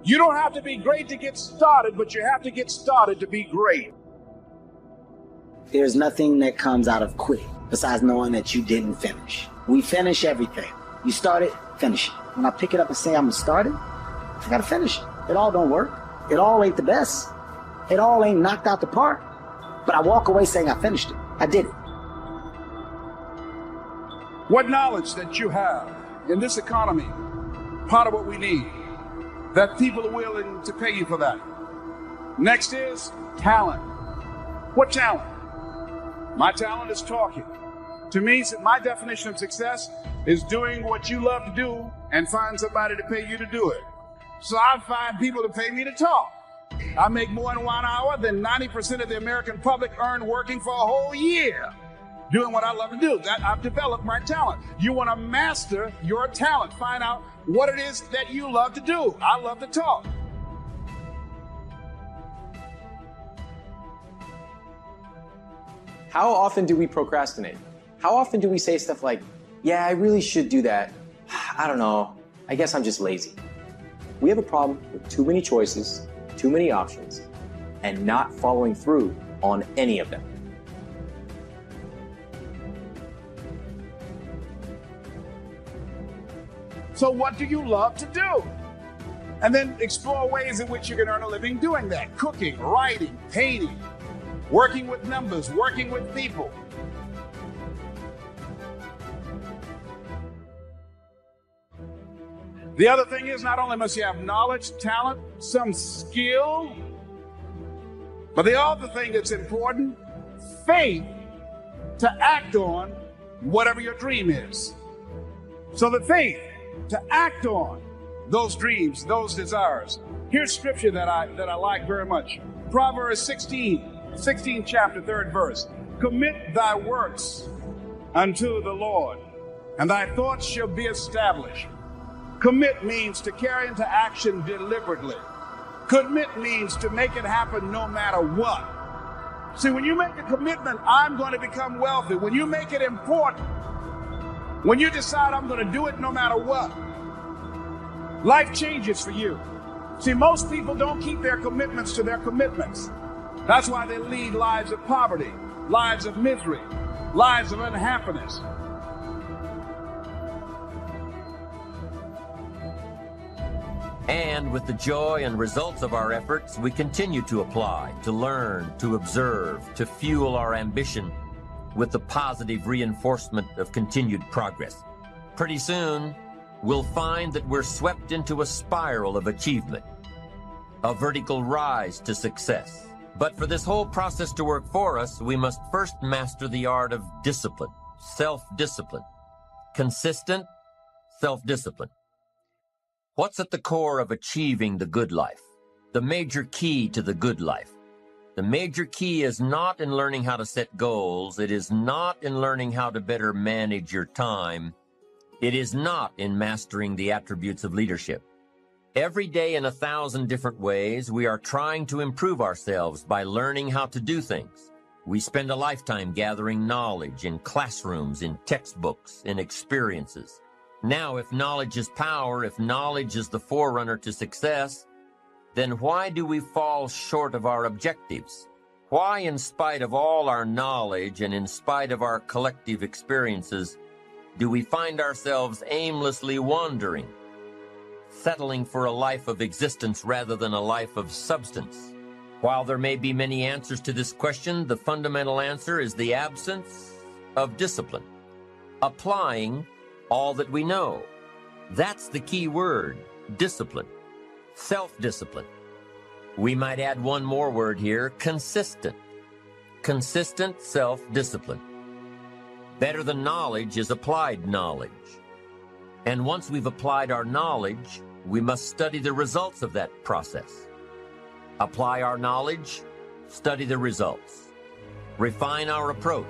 You don't have to be great to get started, but you have to get started to be great. There's nothing that comes out of quitting besides knowing that you didn't finish. We finish everything. You start it, finish it. When I pick it up and say I'm gonna start it, I gotta finish it. It all don't work. It all ain't the best. It all ain't knocked out the park. But I walk away saying I finished it. I did it. What knowledge that you have in this economy, part of what we need, that people are willing to pay you for that. Next is talent. What talent? My talent is talking. To me, my definition of success is doing what you love to do and find somebody to pay you to do it. So I find people to pay me to talk. I make more in 1 hour than 90% of the American public earn working for a whole year doing what I love to do. That I've developed my talent. You want to master your talent. Find out what it is that you love to do. I love to talk. How often do we procrastinate? How often do we say stuff like, yeah, I really should do that. I don't know. I guess I'm just lazy. We have a problem with too many choices, too many options, and not following through on any of them. So what do you love to do? And then explore ways in which you can earn a living doing that. Cooking, writing, painting, working with numbers, working with people. The other thing is, not only must you have knowledge, talent, some skill, but the other thing that's important, faith to act on whatever your dream is. So the faith to act on those dreams, those desires. Here's scripture that I like very much. Proverbs 16 chapter, 3rd verse. Commit thy works unto the Lord, and thy thoughts shall be established. Commit means to carry into action deliberately. Commit means to make it happen no matter what. See, when you make a commitment, I'm going to become wealthy. When you make it important, when you decide I'm going to do it no matter what, life changes for you. See, most people don't keep their commitments to their commitments. That's why they lead lives of poverty, lives of misery, lives of unhappiness. And with the joy and results of our efforts, we continue to apply, to learn, to observe, to fuel our ambition with the positive reinforcement of continued progress. Pretty soon, we'll find that we're swept into a spiral of achievement, a vertical rise to success. But for this whole process to work for us, we must first master the art of discipline, self-discipline, consistent self-discipline. What's at the core of achieving the good life? The major key to the good life. The major key is not in learning how to set goals. It is not in learning how to better manage your time. It is not in mastering the attributes of leadership. Every day in 1,000 different ways, we are trying to improve ourselves by learning how to do things. We spend a lifetime gathering knowledge in classrooms, in textbooks, in experiences. Now, if knowledge is power, if knowledge is the forerunner to success, then why do we fall short of our objectives? Why, in spite of all our knowledge and in spite of our collective experiences, do we find ourselves aimlessly wandering, settling for a life of existence rather than a life of substance? While there may be many answers to this question, the fundamental answer is the absence of discipline. Applying all that we know. That's the key word, discipline, self-discipline. We might add one more word here, consistent. Consistent self-discipline. Better than knowledge is applied knowledge. And once we've applied our knowledge, we must study the results of that process. Apply our knowledge, study the results. Refine our approach.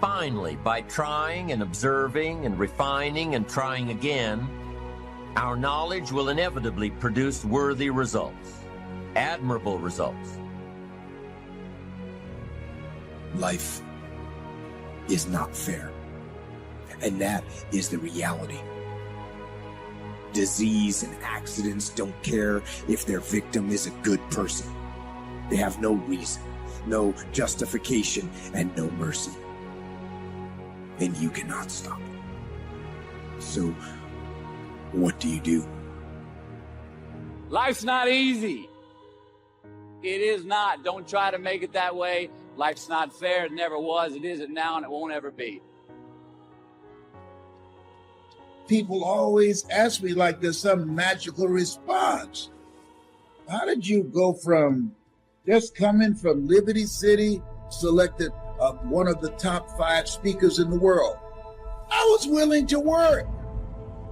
Finally, by trying and observing and refining and trying again, our knowledge will inevitably produce worthy results, admirable results. Life is not fair, and that is the reality. disease and accidents don't care if their victim is a good person. They have no reason, no justification, and no mercy. And you cannot stop it. So, what do you do? Life's not easy. It is not. Don't try to make it that way. Life's not fair. It never was. It isn't now, and it won't ever be. People always ask me like there's some magical response. How did you go from just coming from Liberty City, selected one of the top 5 speakers in the world? I was willing to work.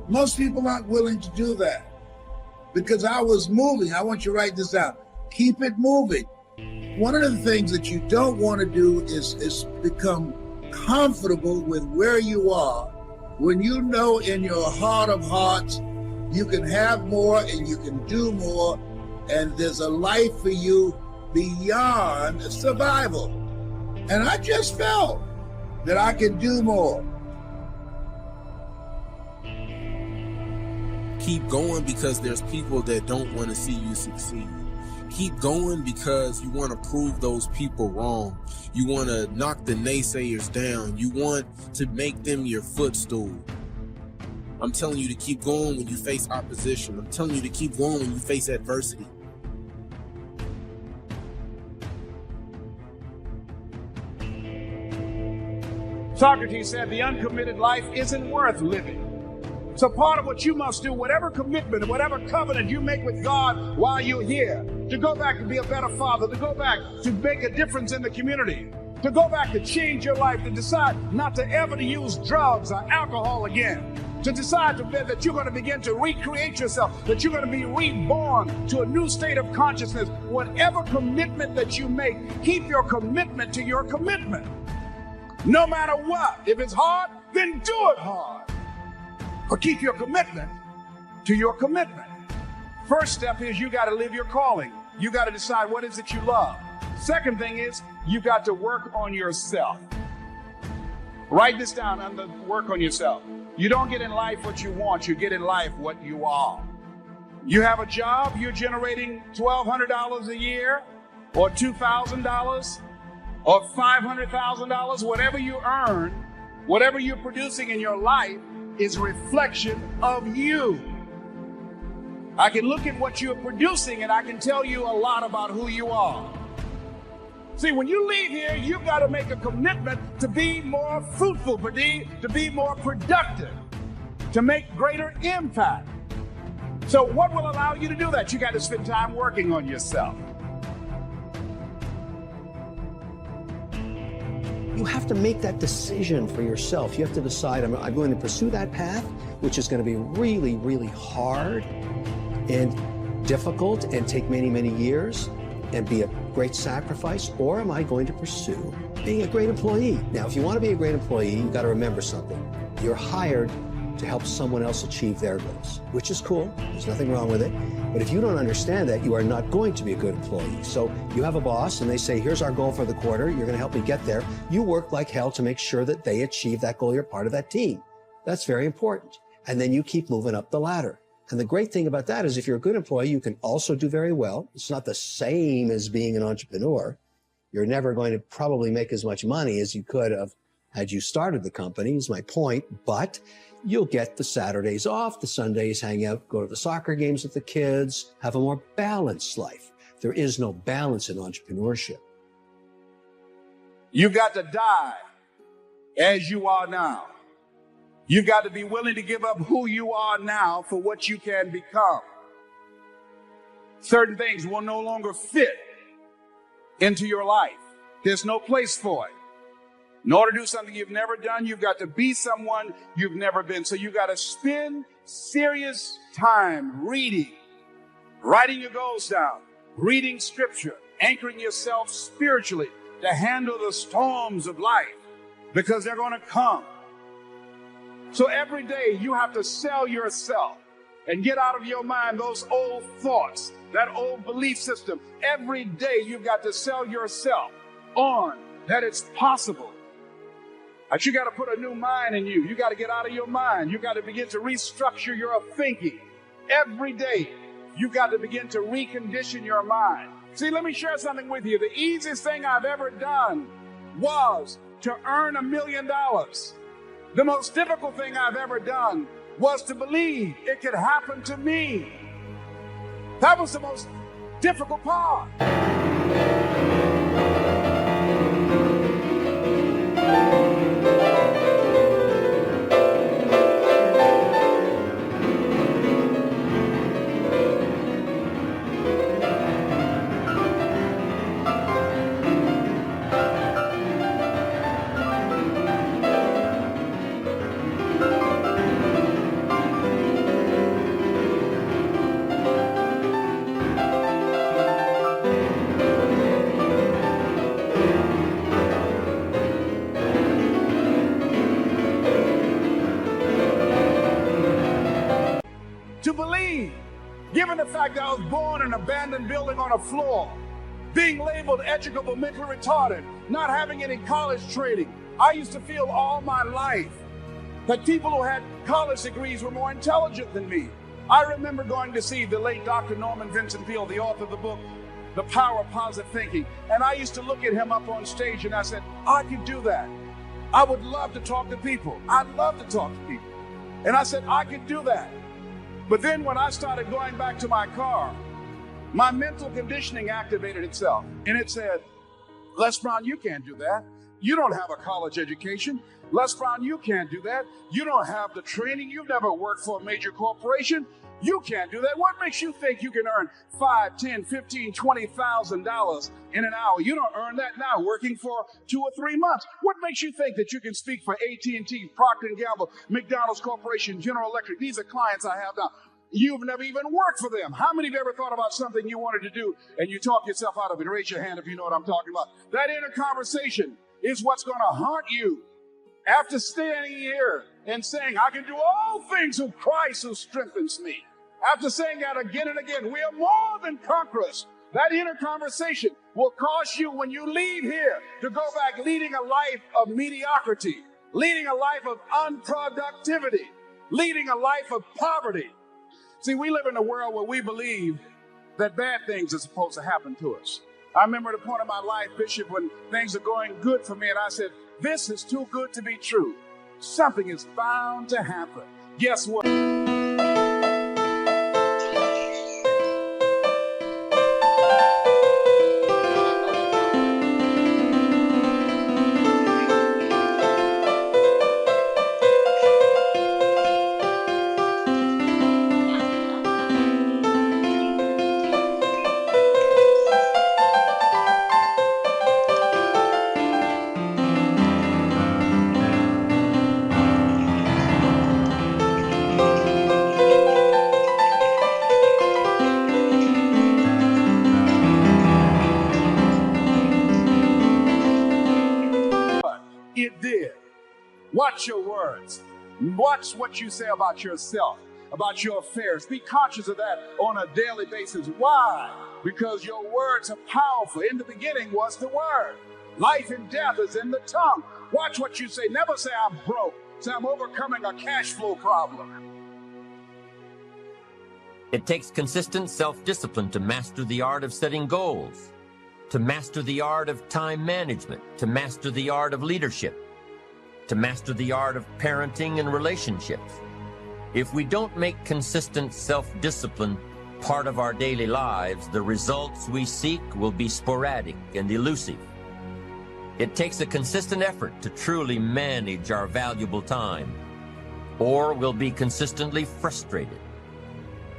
Most people aren't willing to do that because I was moving. I want you to write this down. Keep it moving. One of the things that you don't want to do is become comfortable with where you are when you know in your heart of hearts you can have more and you can do more, and there's a life for you beyond survival. And I just felt that I can do more. Keep going because there's people that don't want to see you succeed. Keep going because you want to prove those people wrong. You want to knock the naysayers down. You want to make them your footstool. I'm telling you to keep going when you face opposition. I'm telling you to keep going when you face adversity. Socrates said the uncommitted life isn't worth living. So part of what you must do, whatever commitment, whatever covenant you make with God while you're here, to go back to be a better father, to go back to make a difference in the community, to go back to change your life, to decide not to ever to use drugs or alcohol again, to decide that you're going to begin to recreate yourself, that you're going to be reborn to a new state of consciousness. Whatever commitment that you make, keep your commitment to your commitment. No matter what. If it's hard, then do it hard. But keep your commitment to your commitment. First step is you got to live your calling. You got to decide what is it you love. Second thing is you got to work on yourself. Write this down under work on yourself. You don't get in life what you want, you get in life what you are. You have a job, you're generating $1,200 a year or $2,000 or $500,000, whatever you earn, whatever you're producing in your life is a reflection of you. I can look at what you're producing and I can tell you a lot about who you are. See, when you leave here, you've got to make a commitment to be more fruitful, to be more productive, to make greater impact. So what will allow you to do that? You got to spend time working on yourself. You have to make that decision for yourself. You have to decide, I'm going to pursue that path, which is going to be really, really hard and difficult and take many, many years and be a great sacrifice, or am I going to pursue being a great employee? Now, if you want to be a great employee, you've got to remember something. You're hired to help someone else achieve their goals, which is cool. There's nothing wrong with it. But if you don't understand that, you are not going to be a good employee. So you have a boss and they say, here's our goal for the quarter. You're going to help me get there. You work like hell to make sure that they achieve that goal. You're part of that team. That's very important. And then you keep moving up the ladder. And the great thing about that is if you're a good employee, you can also do very well. It's not the same as being an entrepreneur. You're never going to probably make as much money as you could have had you started the company, is my point. But you'll get the Saturdays off, the Sundays hang out, go to the soccer games with the kids, have a more balanced life. There is no balance in entrepreneurship. You've got to die as you are now. You've got to be willing to give up who you are now for what you can become. Certain things will no longer fit into your life. There's no place for it. In order to do something you've never done, you've got to be someone you've never been. So you've got to spend serious time reading, writing your goals down, reading scripture, anchoring yourself spiritually to handle the storms of life, because they're going to come. So every day you have to sell yourself and get out of your mind those old thoughts, that old belief system. Every day you've got to sell yourself on that it's possible. But you got to put a new mind in you. You got to get out of your mind. You got to begin to restructure your thinking. every day, you've got to begin to recondition your mind. See, let me share something with you. The easiest thing I've ever done was to earn $1 million. The most difficult thing I've ever done was to believe it could happen to me. That was the most difficult part. To believe, given the fact that I was born in an abandoned building on a floor, being labeled educable, mentally retarded, not having any college training, I used to feel all my life that people who had college degrees were more intelligent than me. I remember going to see the late Dr. Norman Vincent Peale, the author of the book, The Power of Positive Thinking, and I used to look at him up on stage and I said, I could do that. I would love to talk to people. I'd love to talk to people. And I said, I could do that. But then when I started going back to my car, my mental conditioning activated itself. And it said, Les Brown, you can't do that. You don't have a college education. Les Brown, you can't do that. You don't have the training. You've never worked for a major corporation. You can't do that. What makes you think you can earn $5, $10, $15, $20,000 in an hour? You don't earn that now working for 2 or 3 months. What makes you think that you can speak for AT&T, Procter & Gamble, McDonald's Corporation, General Electric? These are clients I have now. You've never even worked for them. How many of you ever thought about something you wanted to do and you talk yourself out of it? Raise your hand if you know what I'm talking about. That inner conversation is what's going to haunt you. After standing here and saying, I can do all things through Christ who strengthens me. After saying that again and again, we are more than conquerors. That inner conversation will cause you, when you leave here, to go back leading a life of mediocrity, leading a life of unproductivity, leading a life of poverty. See, we live in a world where we believe that bad things are supposed to happen to us. I remember at a point in my life, Bishop, when things are going good for me, and I said, this is too good to be true. Something is bound to happen. Guess what? It did. Watch your words. Watch what you say about yourself, about your affairs. Be conscious of that on a daily basis. Why? Because your words are powerful. In the beginning was the word. Life and death is in the tongue. Watch what you say. Never say I'm broke. Say I'm overcoming a cash flow problem. It takes consistent self-discipline to master the art of setting goals, to master the art of time management, to master the art of leadership, to master the art of parenting and relationships. If we don't make consistent self-discipline part of our daily lives, the results we seek will be sporadic and elusive. It takes a consistent effort to truly manage our valuable time, or we'll be consistently frustrated.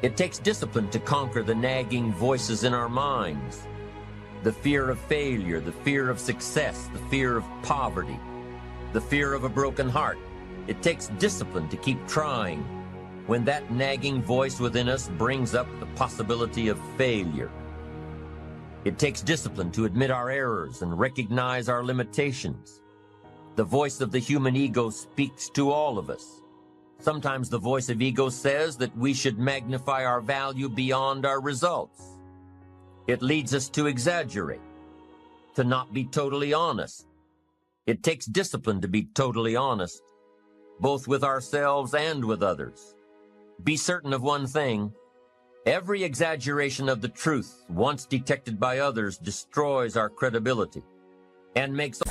It takes discipline to conquer the nagging voices in our minds, the fear of failure, the fear of success, the fear of poverty, the fear of a broken heart. It takes discipline to keep trying when that nagging voice within us brings up the possibility of failure. It takes discipline to admit our errors and recognize our limitations. The voice of the human ego speaks to all of us. Sometimes the voice of ego says that we should magnify our value beyond our results. It leads us to exaggerate, to not be totally honest. It takes discipline to be totally honest, both with ourselves and with others. Be certain of one thing, Every exaggeration of the truth, once detected by others, destroys our credibility and makes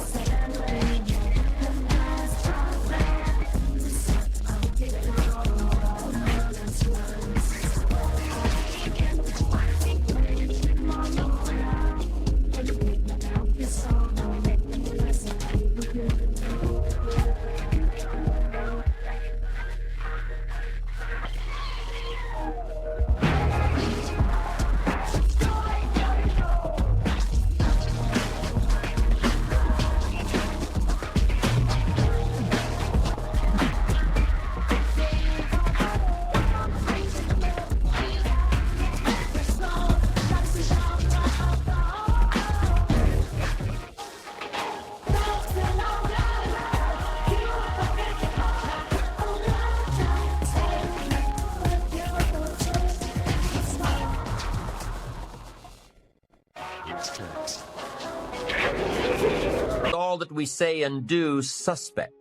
all that we say and do suspect.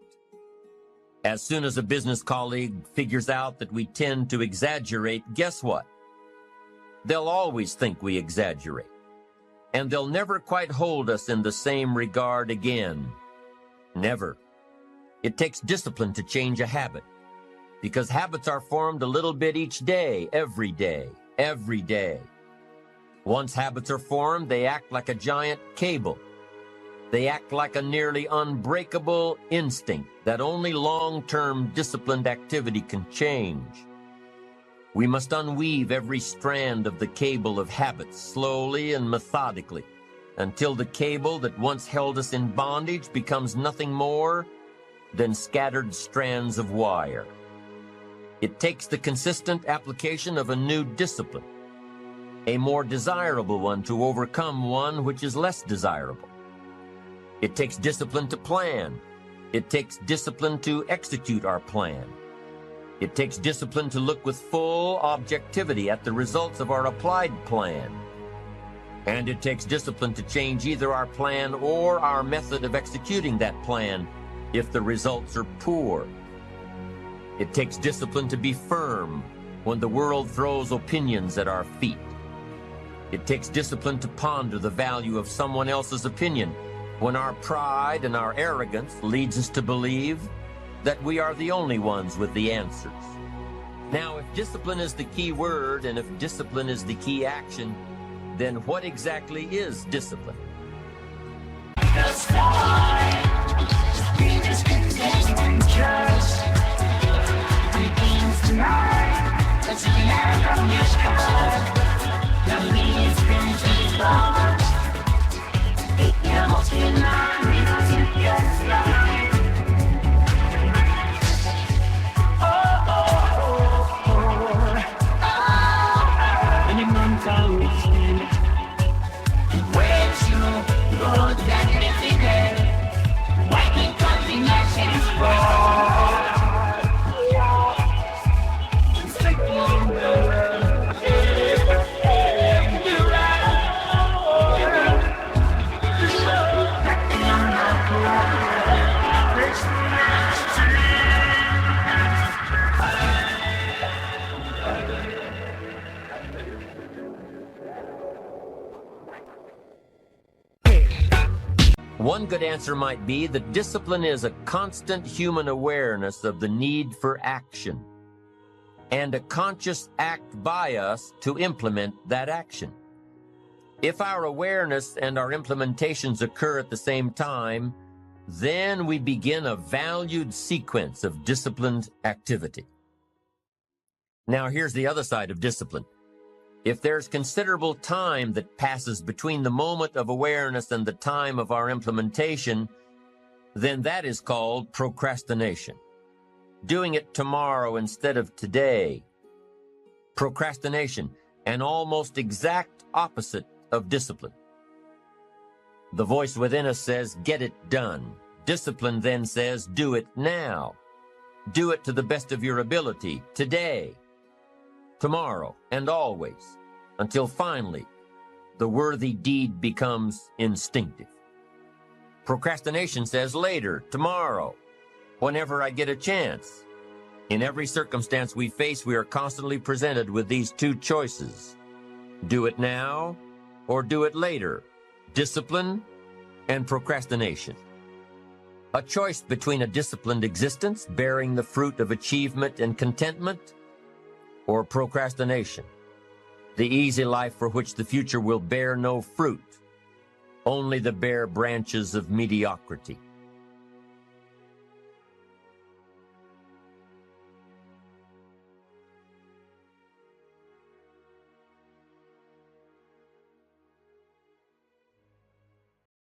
As soon as a business colleague figures out that we tend to exaggerate, guess what? They'll always think we exaggerate. And they'll never quite hold us in the same regard again. Never. It takes discipline to change a habit, because habits are formed a little bit each day, every day, every day. Once habits are formed, they act like a giant cable. They act like a nearly unbreakable instinct that only long-term disciplined activity can change. We must unweave every strand of the cable of habits slowly and methodically until the cable that once held us in bondage becomes nothing more than scattered strands of wire. It takes the consistent application of a new discipline, a more desirable one to overcome one which is less desirable. It takes discipline to plan. It takes discipline to execute our plan. It takes discipline to look with full objectivity at the results of our applied plan. And it takes discipline to change either our plan or our method of executing that plan if the results are poor. It takes discipline to be firm when the world throws opinions at our feet. It takes discipline to ponder the value of someone else's opinion when our pride and our arrogance leads us to believe that we are the only ones with the answers. Now, if discipline is the key word and if discipline is the key action, then what exactly is discipline? The sky, we just continue and trust. Begins tonight, let's land on your sky. The leaves been too long. One good answer might be that discipline is a constant human awareness of the need for action and a conscious act by us to implement that action. If our awareness and our implementations occur at the same time, then we begin a valued sequence of disciplined activity. Now, here's the other side of discipline. If there's considerable time that passes between the moment of awareness and the time of our implementation, then that is called procrastination. Doing it tomorrow instead of today. Procrastination, an almost exact opposite of discipline. The voice within us says, get it done. Discipline then says, do it now. Do it to the best of your ability, today, tomorrow, and always, until finally the worthy deed becomes instinctive. Procrastination says later, tomorrow, whenever I get a chance. In every circumstance we face, we are constantly presented with these two choices. Do it now or do it later. Discipline and procrastination. A choice between a disciplined existence bearing the fruit of achievement and contentment, or procrastination, the easy life for which the future will bear no fruit, only the bare branches of mediocrity.